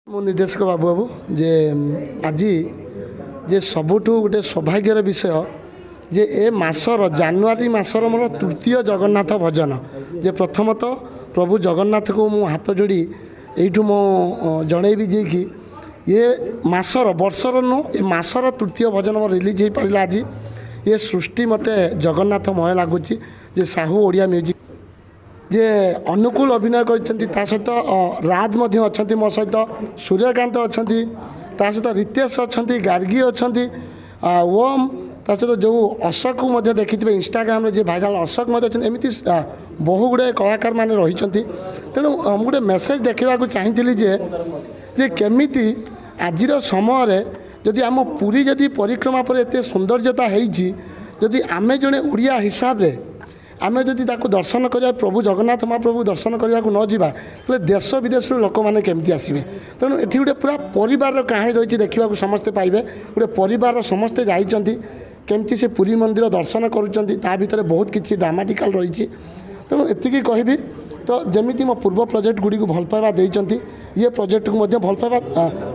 मो निर्देशक बाबू बाबू जे आज जे सबुठू गोटे सौभाग्यर विषय जे ए मासर जानुरी मासर मोर तृतीय जगन्नाथ भजन जे प्रथमतः प्रभु जगन्नाथ को मु हाथ जोड़ी यू मो जनईबी जे कि ये मासर वर्षर नु ए मासर तृतीय भजन मोर रिलीज हो पारा आज ये सृष्टि मते जगन्नाथमय लगुच जे साहू ओडिया म्यूजिक जे अनुकूल अभिनय कर सहित राज अच्छा मो सहित सूर्यकांत अच्छा सहित रितेश अच्छा गार्गी अच्छा ओम ता सहित जो अशोक को देखिए इंस्टाग्राम जे भाइराल अशोक एमती बहु गुड़े कलाकार मैंने रही तेणु गोटे मेसेज देखा चाहिए जे केमिति आजिर समय जदि आम पुरी जदि परिक्रमा पर एत सौंदर्यता होती आमे जड़े उड़िया हिसाब से आमे जदि ताको दर्शन करिया प्रभु जगन्नाथ महाप्रभु दर्शन करने को न जावा तो देश विदेश लोक मैंने केमती आसवे तेणु ये गोटे पूरा परिवार कहानी रही देखा समस्ते पाइबे गोटे परिवार समस्ते जाइंट केमती से पुरी मंदिर दर्शन कर बहुत किसी ड्रामाटिकल रही तेणु एतिकी कहबी तो जमीती मो पूर्व प्रोजेक्ट गुड़ी को भल पाइबा देइचंती ये प्रोजेक्ट को भल पाइबा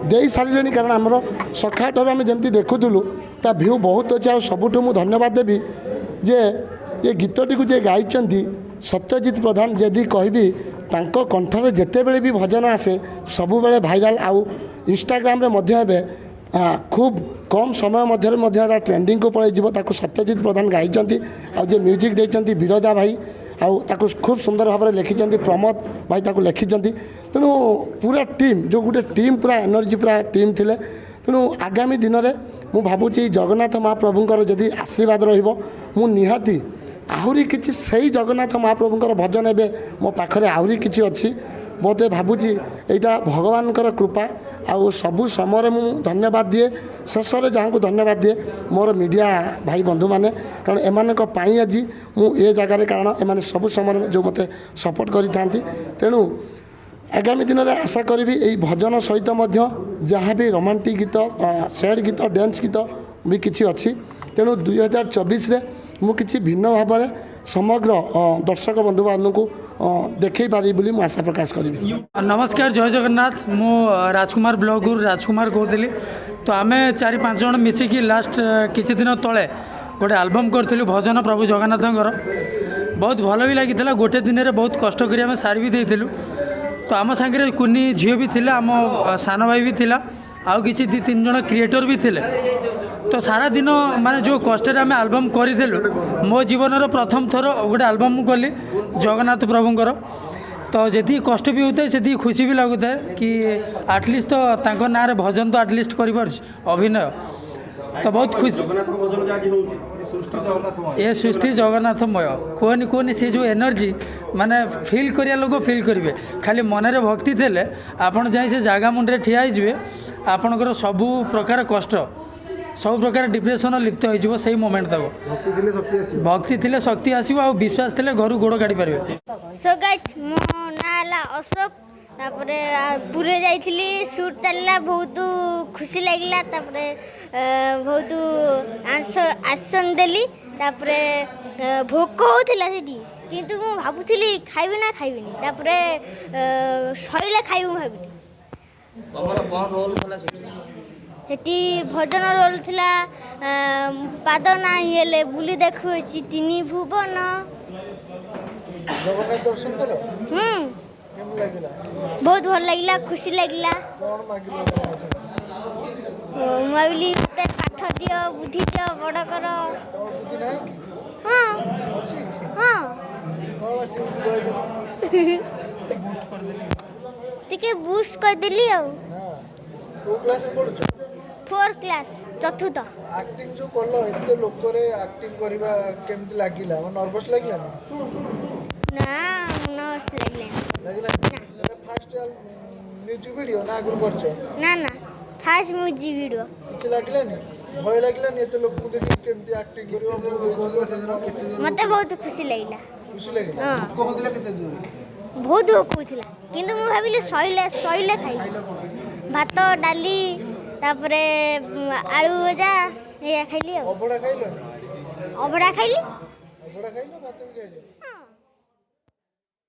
दे सारे कारण आमर सखा ठार आम जमी देखुलु ता भ्यू बहुत अच्छे आ सबुठ मुझे धन्यवाद देवी जे ये गीतटी को जे गाई सत्यजित प्रधान जदि कहबी तांको कंठरे जितेबले भी भजन आसे सबु बेले भाइराल आउ इंस्टाग्राम रे खूब कम समय मध्य ट्रेंडिंग को पलैज सत्यजित प्रधान गाई जे म्यूजिक देते बिरजा भाई आउ खूब सुंदर भाव में लिखिं प्रमोद भाई लिखिं तेणु पूरा टीम जो गोटे टीम पूरा एनर्जी पूरा टीम थिले तेणु आगामी दिन में मु भावुची जगन्नाथ महाप्रभुंर जदि आशीर्वाद रु निहाती आहुरी किसी सही जगन्नाथ महाप्रभुंर भजन ए मो पाखरे आहुरी किसी अच्छी बहुत भावुची यहाँ भगवान कृपा आउ सबू समय मु धन्यवाद दिए शेष में जहाँ को धन्यवाद दिए मोर मीडिया भाई बंधु मैंने कारण एमानी आज मुझे जगार कारण एम सब समय जो मत सपोर्ट करी तेणु आगामी दिन में आशा करी यही भजन सहित जहाँ भी रोमांटिक गीत सैड गीत डांस गीत भी किसी अच्छी तेणु 2024 मुझे भिन्न भाव में समग्र दर्शक बंधु बांधव को देखई पारि बोली मु आशा प्रकाश करी। नमस्कार जय जगन्नाथ मु राजकुमार ब्लॉग राजकुमार कहली तो आम 4-5 जन मिसिकी लास्ट किसी दिन तले गोटे आल्बम करूँ भजन प्रभु जगन्नाथंकर बहुत भल भी लगी गोटे दिन में बहुत कष्ट कर आम सारी भी देलु तो आम सांगे कुनी झील भी थिला आम सान भाई भी थिला आउ किसी 2-3 जन क्रिएटर भी थिले तो सारा दिन माने जो कष्ट आम आल्बम करूँ मो जीवन प्रथम थर गोटे आल्बम कली जगन्नाथ प्रभुंर तो जी कष्ट भी होता है से खुशी भी लगुता है कि आटलिस्ट तो तांको ना रे भजन तो आटलिस्ट कर अभिनय तो बहुत खुशी ये सृष्टि जगन्नाथमय कहनी कहनी सी जो एनर्जी माने फील करिया लोग फील करेंगे खाली मनरे भक्ति थे आपड़ जाए से जगह मुंडे ठिया हो आपणकर सबू प्रकार कष्ट सब प्रकार डिप्रेशन लिप्त हो सही मोमेंट तक भक्ति थिले शक्ति आसो आ विश्वास थे घर गोड़ काढ़ी पारे। सो गाइस मो ना अशोक तापरे पूरे जाइली शूट चलला बहुत खुशी लगिला तापरे बहुत आसन देली तापरे भोक होतिला सेठी किंतु मु भाबुथिली खाइबे ना खाइबेनी तापरे सइला खाइबु भाबिली तमरा कोन रोल होला सेठी भजन रोल थिला पाद ना हेले बुली देखु छि तिनी भुवन जगन्नाथ दर्शन कलो बहुत भल लगिला खुशी लगिला माविली पाठ दियो बुद्धि दियो बड़ कर बूस्ट कर देली 4 क्लास चतुर्थ एक्टिंग जो करलो एते लोक रे एक्टिंग करबा केमति लागिला नर्वस लागिला ना नर्वस लागिला ना फर्स्ट म्यूजिक वीडियो ना आगु करछो ना फर्स्ट म्यूजिक वीडियो किछ लागिला नि भय लागिला नि एते लोक को देखि केमति एक्टिंग करबा मते बहुत खुशी लागिला हां को होदिला केते जोर बहुत खुथिला किंतु मु भाबिले सइले खाइ भात डाली तापरे आलू भजा ये खाइली अबड़ा खाइलो अबड़ा खाइली भात भी खाइलो